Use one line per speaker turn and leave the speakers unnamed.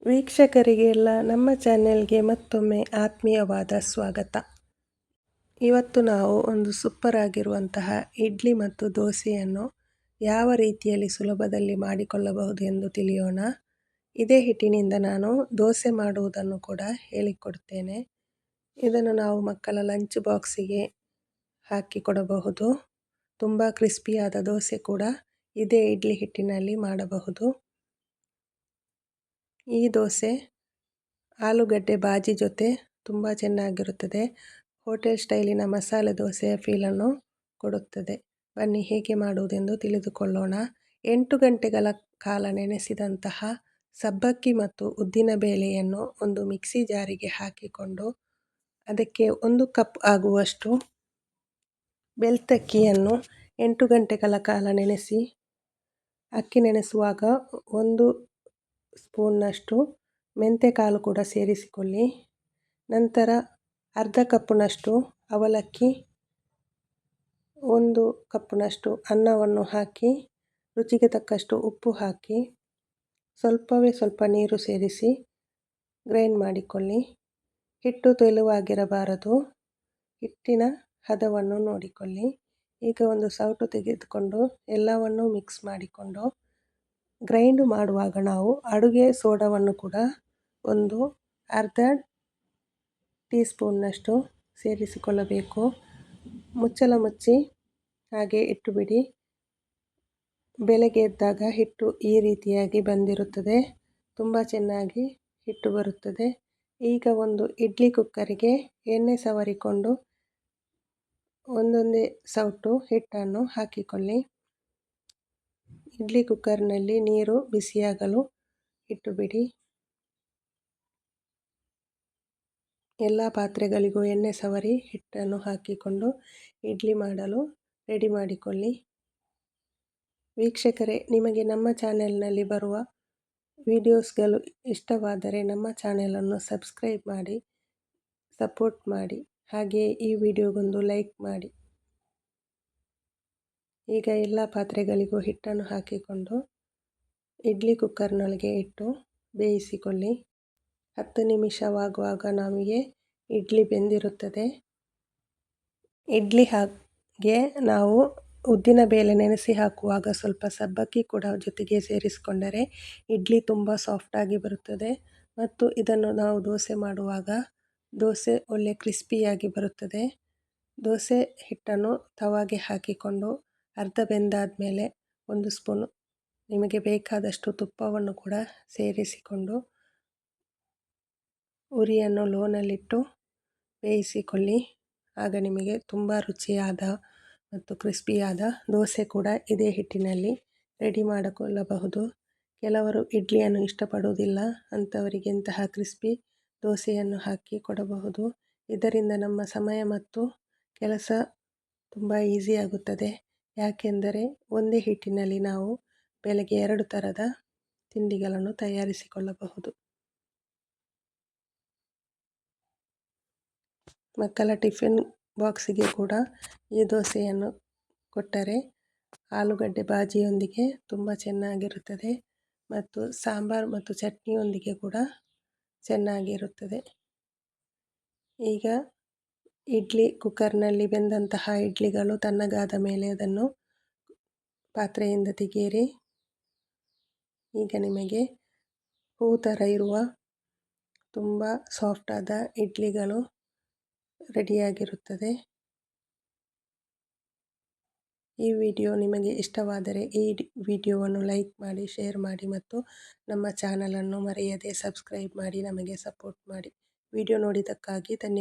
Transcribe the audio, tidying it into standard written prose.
ವೀಕ್ಷಕರಿಗೆಲ್ಲ ನಮ್ಮ ಚಾನೆಲ್ಗೆ ಮತ್ತೊಮ್ಮೆ ಆತ್ಮೀಯವಾದ ಸ್ವಾಗತ. ಇವತ್ತು ನಾವು ಒಂದು ಸೂಪರ್ ಆಗಿರುವಂತಹ ಇಡ್ಲಿ ಮತ್ತು ದೋಸೆಯನ್ನು ಯಾವ ರೀತಿಯಲ್ಲಿ ಸುಲಭದಲ್ಲಿ ಮಾಡಿಕೊಳ್ಳಬಹುದು ಎಂದು ತಿಳಿಯೋಣ. ಇದೇ ಹಿಟ್ಟಿನಿಂದ ನಾನು ದೋಸೆ ಮಾಡುವುದನ್ನು ಕೂಡ ಹೇಳಿಕೊಡ್ತೇನೆ. ಇದನ್ನು ನಾವು ಮಕ್ಕಳ ಲಂಚ್ ಬಾಕ್ಸಿಗೆ ಹಾಕಿ ಕೊಡಬಹುದು. ತುಂಬ ಕ್ರಿಸ್ಪಿಯಾದ ದೋಸೆ ಕೂಡ ಇದೇ ಇಡ್ಲಿ ಹಿಟ್ಟಿನಲ್ಲಿ ಮಾಡಬಹುದು. ಈ ದೋಸೆ ಆಲೂಗಡ್ಡೆ ಬಾಜಿ ಜೊತೆ ತುಂಬ ಚೆನ್ನಾಗಿರುತ್ತದೆ. ಹೋಟೆಲ್ ಸ್ಟೈಲಿನ ಮಸಾಲೆ ದೋಸೆಯ ಫೀಲನ್ನು ಕೊಡುತ್ತದೆ. ಬನ್ನಿ ಹೇಗೆ ಮಾಡುವುದೆಂದು ತಿಳಿದುಕೊಳ್ಳೋಣ. 8 ಗಂಟೆಗಳ ಕಾಲ ನೆನೆಸಿದಂತಹ ಸಬ್ಬಕ್ಕಿ ಮತ್ತು ಉದ್ದಿನ ಬೇಳೆಯನ್ನು ಒಂದು ಮಿಕ್ಸಿ ಜಾರಿಗೆ ಹಾಕಿಕೊಂಡು ಅದಕ್ಕೆ 1 ಕಪ್ ಆಗುವಷ್ಟು ಬೆಳ್ತಕ್ಕಿಯನ್ನು 8 ಗಂಟೆಗಳ ಕಾಲ ನೆನೆಸಿ, ಅಕ್ಕಿ ನೆನೆಸುವಾಗ 1 ಸ್ಪೂನ್ನಷ್ಟು ಮೆಂತೆಕಾಳು ಕೂಡ ಸೇರಿಸಿಕೊಳ್ಳಿ. ನಂತರ ಅರ್ಧ ಕಪ್ನಷ್ಟು ಅವಲಕ್ಕಿ, 1 ಕಪ್ನಷ್ಟು ಅನ್ನವನ್ನು ಹಾಕಿ ರುಚಿಗೆ ತಕ್ಕಷ್ಟು ಉಪ್ಪು ಹಾಕಿ ಸ್ವಲ್ಪ ನೀರು ಸೇರಿಸಿ ಗ್ರೈಂಡ್ ಮಾಡಿಕೊಳ್ಳಿ. ಹಿಟ್ಟು ತೆಳುವಾಗಿರಬಾರದು, ಹಿಟ್ಟಿನ ಹದವನ್ನು ನೋಡಿಕೊಳ್ಳಿ. ಈಗ ಒಂದು ಸೌಟು ತೆಗೆದುಕೊಂಡು ಎಲ್ಲವನ್ನು ಮಿಕ್ಸ್ ಮಾಡಿಕೊಂಡು ಗ್ರೈಂಡ್ ಮಾಡುವಾಗ ನಾವು ಅಡುಗೆ ಸೋಡಾವನ್ನು ಕೂಡ ಒಂದು ಅರ್ಧ ಟೀ ಸ್ಪೂನ್ನಷ್ಟು ಸೇರಿಸಿಕೊಳ್ಳಬೇಕು. ಮುಚ್ಚಳ ಮುಚ್ಚಿ ಹಾಗೆ ಇಟ್ಟುಬಿಡಿ. ಬೆಳಗ್ಗೆ ಎದ್ದಾಗ ಹಿಟ್ಟು ಈ ರೀತಿಯಾಗಿ ಬಂದಿರುತ್ತದೆ. ತುಂಬ ಚೆನ್ನಾಗಿ ಹಿಟ್ಟು ಬರುತ್ತದೆ. ಈಗ ಒಂದು ಇಡ್ಲಿ ಕುಕ್ಕರಿಗೆ ಎಣ್ಣೆ ಸವರಿಕೊಂಡು ಒಂದೊಂದೇ ಸೌಟು ಹಿಟ್ಟನ್ನು ಹಾಕಿಕೊಳ್ಳಿ. ಇಡ್ಲಿ ಕುಕ್ಕರ್ನಲ್ಲಿ ನೀರು ಬಿಸಿಯಾಗಲು ಇಟ್ಟುಬಿಡಿ. ಎಲ್ಲ ಪಾತ್ರೆಗಳಿಗೂ ಎಣ್ಣೆ ಸವರಿ ಹಿಟ್ಟನ್ನು ಹಾಕಿಕೊಂಡು ಇಡ್ಲಿ ಮಾಡಲು ರೆಡಿ ಮಾಡಿಕೊಳ್ಳಿ. ವೀಕ್ಷಕರೇ, ನಿಮಗೆ ನಮ್ಮ ಚಾನೆಲ್ನಲ್ಲಿ ಬರುವ ವಿಡಿಯೋಸ್ಗಳು ಇಷ್ಟವಾದರೆ ನಮ್ಮ ಚಾನೆಲನ್ನು ಸಬ್ಸ್ಕ್ರೈಬ್ ಮಾಡಿ, ಸಪೋರ್ಟ್ ಮಾಡಿ. ಹಾಗೆಯೇ ಈ ವಿಡಿಯೋಗೊಂದು ಲೈಕ್ ಮಾಡಿ. ಈಗ ಎಲ್ಲ ಪಾತ್ರೆಗಳಿಗೂ ಹಿಟ್ಟನ್ನು ಹಾಕಿಕೊಂಡು ಇಡ್ಲಿ ಕುಕ್ಕರ್ನೊಳಗೆ ಇಟ್ಟು ಬೇಯಿಸಿಕೊಳ್ಳಿ. 10 ನಿಮಿಷವಾಗುವಾಗ ನಮಗೆ ಇಡ್ಲಿ ಬೆಂದಿರುತ್ತದೆ. ಇಡ್ಲಿ ಹಾಗೆ ನಾವು ಉದ್ದಿನ ಬೇಳೆ ನೆನೆಸಿ ಹಾಕುವಾಗ ಸ್ವಲ್ಪ ಸಬ್ಬಕ್ಕಿ ಕೂಡ ಜೊತೆಗೆ ಸೇರಿಸಿಕೊಂಡರೆ ಇಡ್ಲಿ ತುಂಬ ಸಾಫ್ಟಾಗಿ ಬರುತ್ತದೆ. ಮತ್ತು ಇದನ್ನು ನಾವು ದೋಸೆ ಮಾಡುವಾಗ ದೋಸೆ ಒಳ್ಳೆ ಕ್ರಿಸ್ಪಿಯಾಗಿ ಬರುತ್ತದೆ. ದೋಸೆ ಹಿಟ್ಟನ್ನು ತವಾಗೆ ಹಾಕಿಕೊಂಡು ಅರ್ಧ ಬೆಂದಾದ ಮೇಲೆ 1 ಸ್ಪೂನು ನಿಮಗೆ ಬೇಕಾದಷ್ಟು ತುಪ್ಪವನ್ನು ಕೂಡ ಸೇರಿಸಿಕೊಂಡು ಉರಿಯನ್ನು ಲೋನಲ್ಲಿಟ್ಟು ಬೇಯಿಸಿಕೊಳ್ಳಿ. ಆಗ ನಿಮಗೆ ತುಂಬ ರುಚಿಯಾದ ಮತ್ತು ಕ್ರಿಸ್ಪಿಯಾದ ದೋಸೆ ಕೂಡ ಇದೇ ಹಿಟ್ಟಿನಲ್ಲಿ ರೆಡಿ ಮಾಡಿಕೊಳ್ಳಬಹುದು. ಕೆಲವರು ಇಡ್ಲಿಯನ್ನು ಇಷ್ಟಪಡುವುದಿಲ್ಲ, ಅಂಥವರಿಗೆ ಇಂತಹ ಕ್ರಿಸ್ಪಿ ದೋಸೆಯನ್ನು ಹಾಕಿ ಕೊಡಬಹುದು. ಇದರಿಂದ ನಮ್ಮ ಸಮಯ ಮತ್ತು ಕೆಲಸ ತುಂಬ ಈಸಿ ಆಗುತ್ತದೆ. ಯಾಕೆಂದರೆ ಒಂದೇ ಹಿಟ್ಟಿನಲ್ಲಿ ನಾವು ಬೆಳಗ್ಗೆ 2 ಥರದ ತಿಂಡಿಗಳನ್ನು ತಯಾರಿಸಿಕೊಳ್ಳಬಹುದು. ಮಕ್ಕಳ ಟಿಫಿನ್ ಬಾಕ್ಸಿಗೆ ಕೂಡ ಈ ದೋಸೆಯನ್ನು ಕೊಟ್ಟರೆ ಆಲೂಗಡ್ಡೆ ಬಾಜಿಯೊಂದಿಗೆ ತುಂಬ ಚೆನ್ನಾಗಿರುತ್ತದೆ ಮತ್ತು ಸಾಂಬಾರು ಮತ್ತು ಚಟ್ನಿಯೊಂದಿಗೆ ಕೂಡ ಚೆನ್ನಾಗಿರುತ್ತದೆ. ಈಗ ಇಡ್ಲಿ ಕುಕ್ಕರ್ನಲ್ಲಿ ಬೆಂದಂತಹ ಇಡ್ಲಿಗಳು ತಣ್ಣಗಾದ ಮೇಲೆ ಅದನ್ನು ಪಾತ್ರೆಯಿಂದ ತೆಗೆಯಿರಿ. ಈಗ ನಿಮಗೆ ಹೂ ಥರ ಇರುವ ತುಂಬ ಸಾಫ್ಟಾದ ಇಡ್ಲಿಗಳು ರೆಡಿಯಾಗಿರುತ್ತದೆ. ಈ ವಿಡಿಯೋ ನಿಮಗೆ ಇಷ್ಟವಾದರೆ ಈ ವಿಡಿಯೋವನ್ನು ಲೈಕ್ ಮಾಡಿ, ಶೇರ್ ಮಾಡಿ ಮತ್ತು ನಮ್ಮ ಚಾನಲನ್ನು ಮರೆಯದೆ ಸಬ್ಸ್ಕ್ರೈಬ್ ಮಾಡಿ ನಮಗೆ ಸಪೋರ್ಟ್ ಮಾಡಿ. ವಿಡಿಯೋ ನೋಡಿದ್ದಕ್ಕಾಗಿ ಧನ್ಯವಾದ.